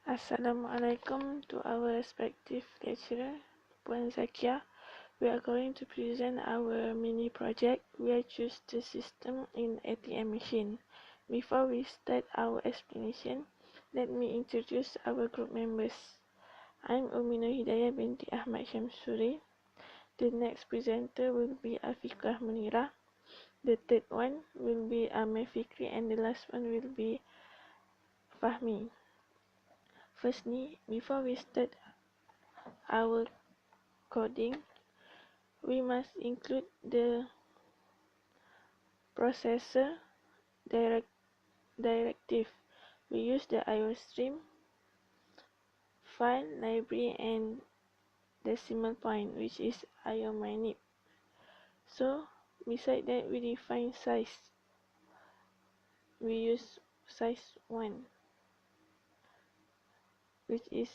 Assalamualaikum to our respective lecturer, Puan Zakia. We are going to present our mini project where choose the system in ATM machine. Before we start our explanation, let me introduce our group members. I'm NURHIDAYAH BINTI AHMAD SHAMSU. The next presenter will be AFIQAH MUNIRAH. The third one will be AMIR FIKRI, and the last one will be FAHMI. Firstly, before we start our coding, we must include the processor directive. We use the IO stream, file, library, and decimal point, which is IO manip. So, beside that, we define size. We use size 1, which is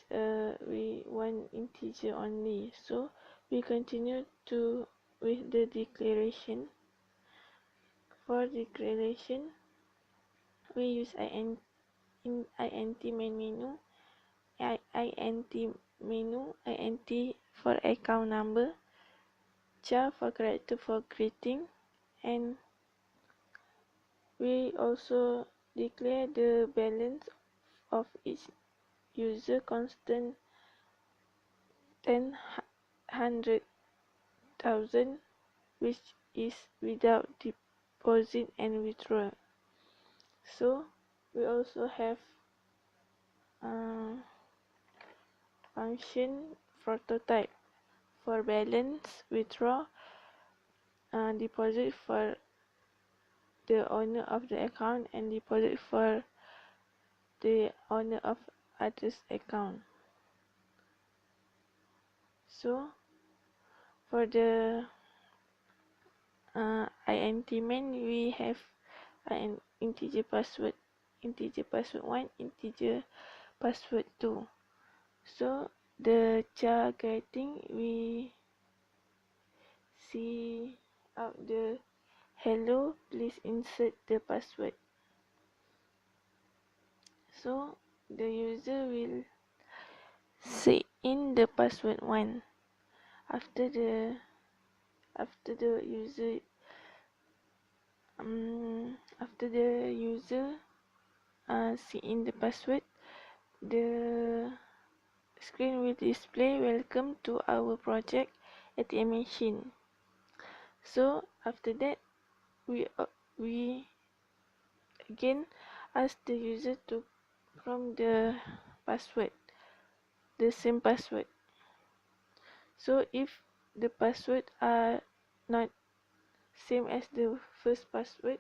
we want integer only. So, we continue with the declaration. For declaration, we use int main menu, int for account number, char for character for greeting, and we also declare the balance of each user constant 100,000, which is without deposit and withdrawal. So we also have function prototype for balance, withdraw, deposit for the owner of the account, and deposit for the owner of others account. So for the int main, we have an integer password 1, integer password 2. So the char greeting, we see out the hello, please insert the password. So the user will say in the password 1. After the user see in the password, the screen will display welcome to our project ATM machine. So after that, we again ask the user to prompt the password, the same password. So if the password are not same as the first password,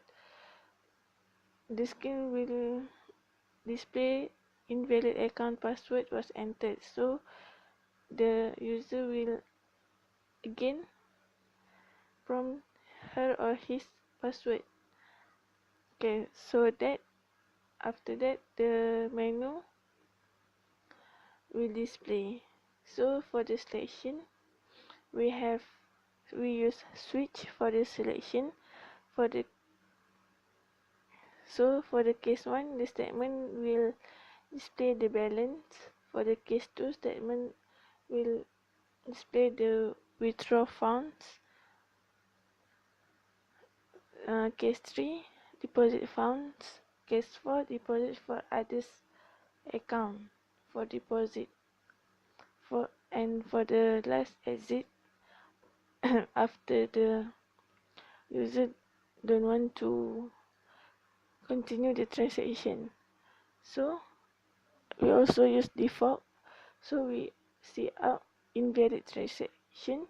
the screen will display invalid account password was entered. So the user will again prompt her or his password. Okay, so that after that the menu will display. So for the selection, we use switch for the selection. For the case 1, the statement will display the balance. For the case 2, statement will display the withdraw funds. Case 3, deposit funds. Case 4, deposit for others account for deposit. For the last exit, after the user don't want to continue the transaction. So we also use default. So we see out invalid transaction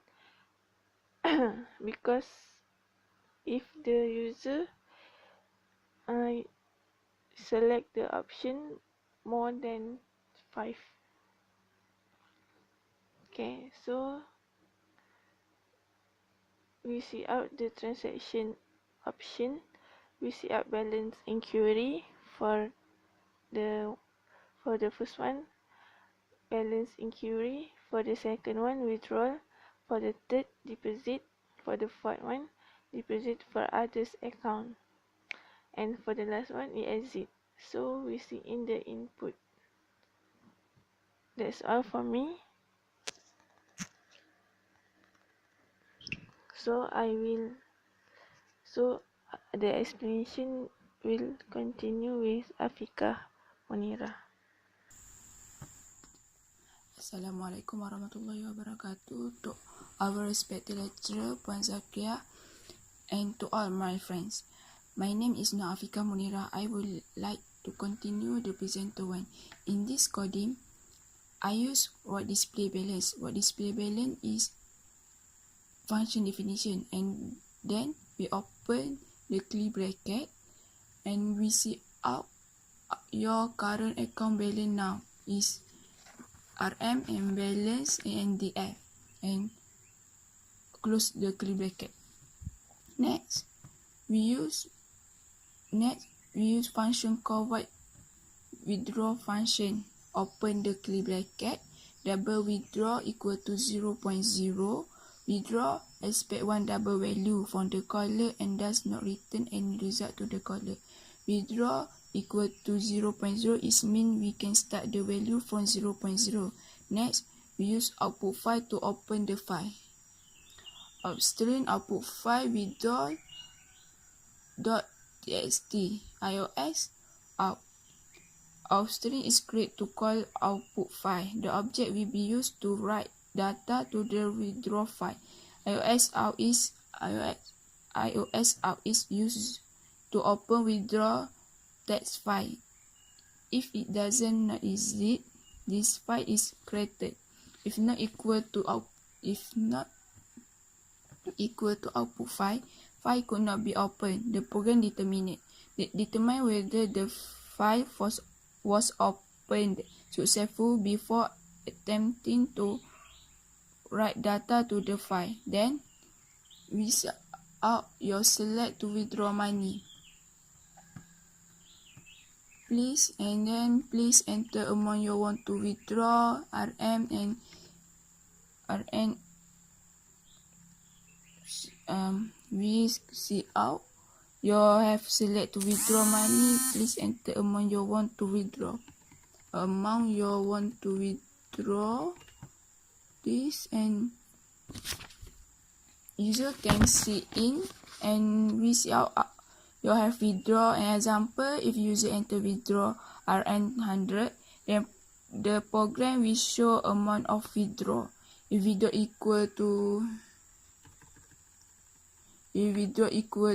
because if the user select the option more than 5. Okay, so we see out the transaction option. We see out balance inquiry for the first one, balance inquiry. For the second one, withdrawal. For the third, deposit. For the fourth one, deposit for others account. And for the last one, we exit. So we see in the input. That's all for me. So the explanation will continue with AFIQAH MUNIRAH. Assalamualaikum warahmatullahi wabarakatuh. To our respected lecturer, Puan Zakia, and to all my friends. My name is AFIQAH MUNIRAH. I would like to continue the presenter one. In this coding, I use what display balance. What display balance is function definition, and then we open the curly bracket and we see out your current account balance now is RM and balance and NDF, and close the curly bracket. Next, we use function called void withdraw function. Open the curly bracket, double withdraw equal to 0.0. Withdraw expect one double value from the caller and does not return any result to the caller. Withdraw equal to 0.0 is mean we can start the value from 0.0. Next, we use output file to open the file. Upstream output file withdraw .txt iOS out. Upstream is created to call output file. The object will be used to write data to the withdraw file. iOS out is used to open withdraw text file. If it doesn't not exist, this file is created. If not equal to output file could not be opened. The program determine whether the file was opened successfully before attempting to write data to the file. Then we set out your select to withdraw money. Please enter amount you want to withdraw, RM and we see out you have select to withdraw money. Please enter amount you want to withdraw. This, and user can see in and we see out you have withdraw. An example, if user enter withdraw RN 100, then the program will show amount of withdraw. If withdraw equal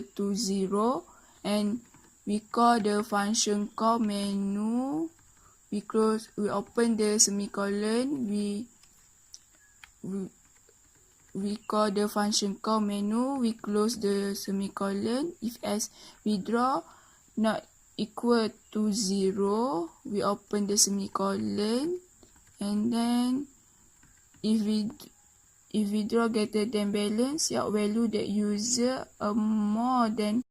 to 0, and we call the function call menu. We open the semicolon. We call the function call menu. We close the semicolon. If as withdraw not equal to 0, we open the semicolon, and then if withdraw greater than balance, your value that user more than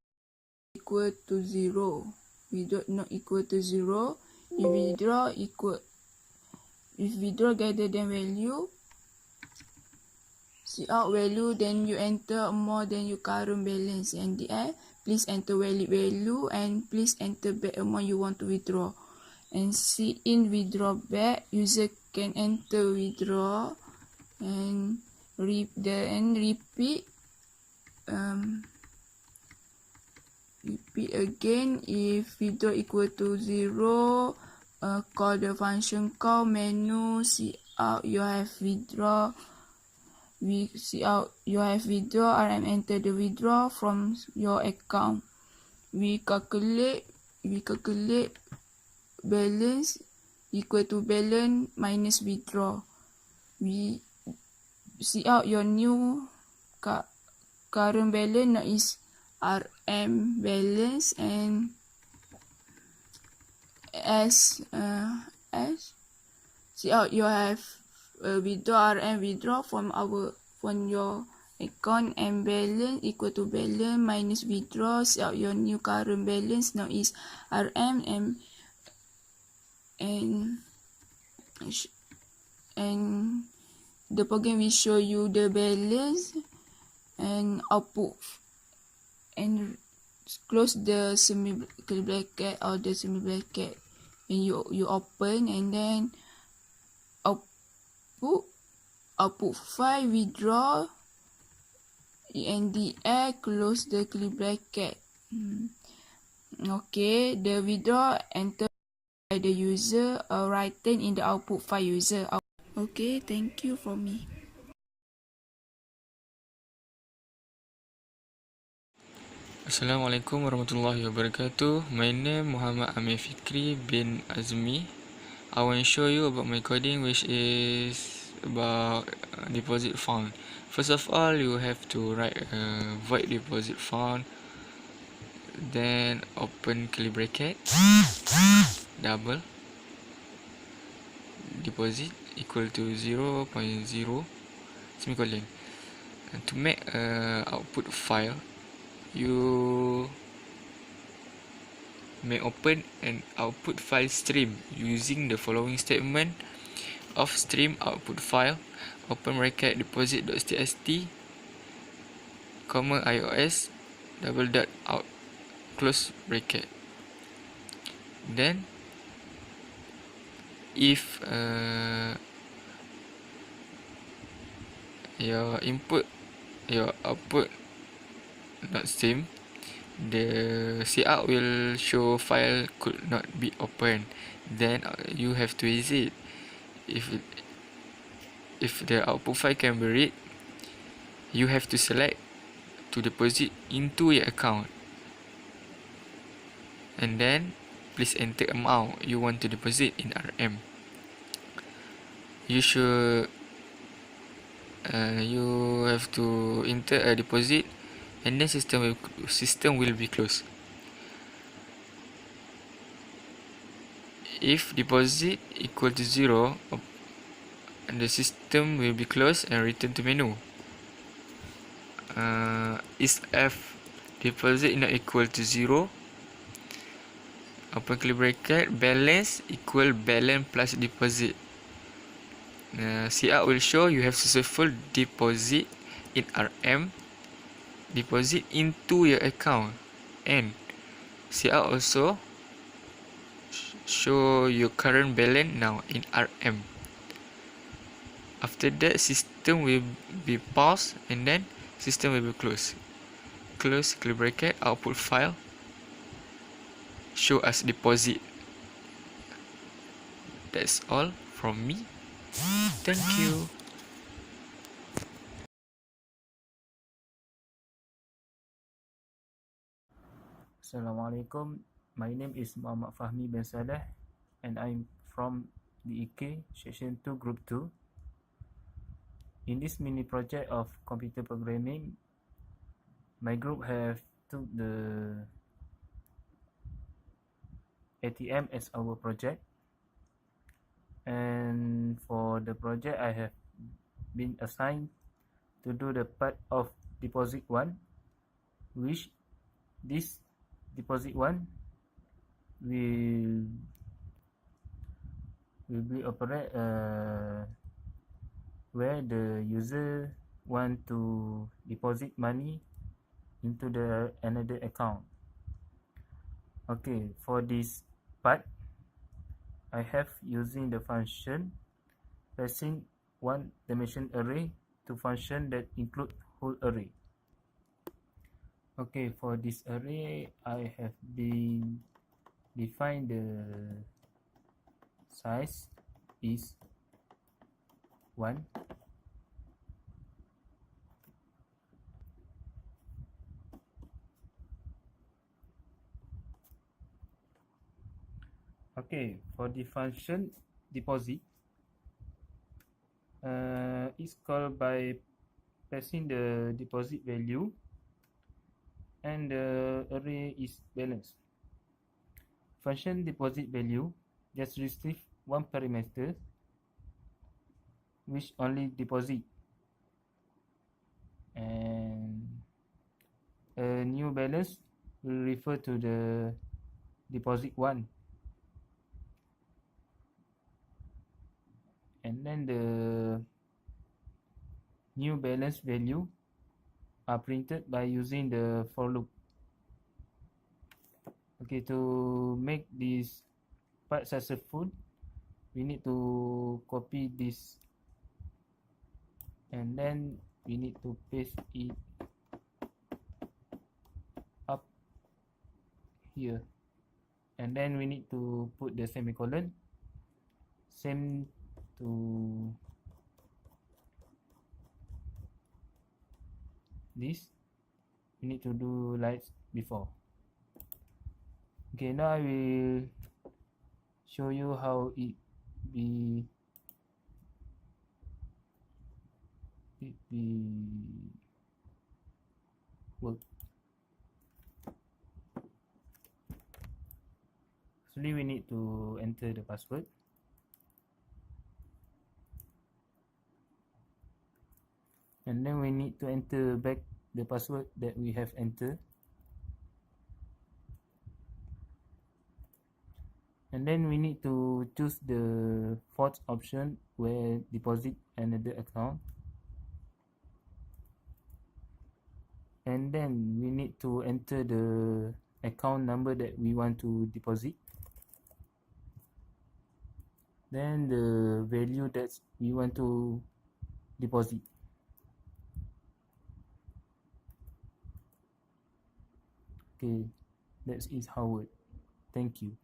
equal to 0. Withdraw not equal to 0. If withdraw greater than value, see out value, then you enter more than your current balance. And please enter valid value, and please enter back amount you want to withdraw. And see in withdraw back, user can enter withdraw and repeat again. If withdraw equal to 0, call the function call menu. See out you have withdraw. We see out you have withdraw and enter the withdraw from your account. We calculate balance equal to balance minus withdraw. We see out your new current balance now is RM balance, and as see out you have withdraw RM withdraw from your account, and balance equal to balance minus withdraw. See out your new current balance now is RM, and the program will show you the balance and output, and close the semi bracket or the semi bracket, and you open, and then output file, withdraw, ENDR, close the curly bracket. Okay, the withdraw entered by the user or written in the output file user. Okay, thank you for me. Assalamualaikum warahmatullahi wabarakatuh. My name Muhammad AMIR FIKRI bin AZEMI. I want to show you about my coding, which is about deposit fund. First of all, you have to write a void deposit fund, then open curly bracket, double deposit equal to 0.0 semicolon. And to make a output file, you may open an output file stream using the following statement of stream output file, open bracket deposit.txt, comma iOS, double dot out, close bracket. Then if your output not same, the cout will show file could not be opened. Then you have to exit. If the output file can be read, you have to select to deposit into your account, and then please enter amount you want to deposit in RM. You have to enter a deposit, and then system will be closed. If deposit equal to 0, the system will be closed and return to menu. If deposit not equal to 0, open curly bracket, balance equal balance plus deposit. cout will show you have successful deposit in RM, deposit into your account, and cout also show your current balance now in RM. After that, system will be paused and then system will be closed. Close curly bracket, output file show as deposit. That's all from me. Thank you. Assalamualaikum. My name is Muhammad FAHMI bin SALLEH and I'm from the EK Section 2 Group 2. In this mini project of computer programming, my group have took the ATM as our project, and for the project I have been assigned to do the part of deposit 1, which this deposit 1 will be operate where the user want to deposit money into the another account. Okay, for this part, I have using the function passing one dimension array to function that include whole array. Okay, for this array, I have been define the size is 1. Okay, for the function deposit, it's called by passing the deposit value and the array is balanced. Function deposit value just receive one parameter which only deposit, and a new balance will refer to the deposit 1, and then the new balance value are printed by using the for loop. Okay, to make this part successful, we need to copy this and then we need to paste it up here, and then we need to put the semicolon. Same to this, we need to do like before. Okay, now I will show you how it work. Actually, we need to enter the password. And then we need to enter back the password that we have entered. And then we need to choose the fourth option where deposit another account. And then we need to enter the account number that we want to deposit. Then the value that we want to deposit. Okay, that is how it. Thank you.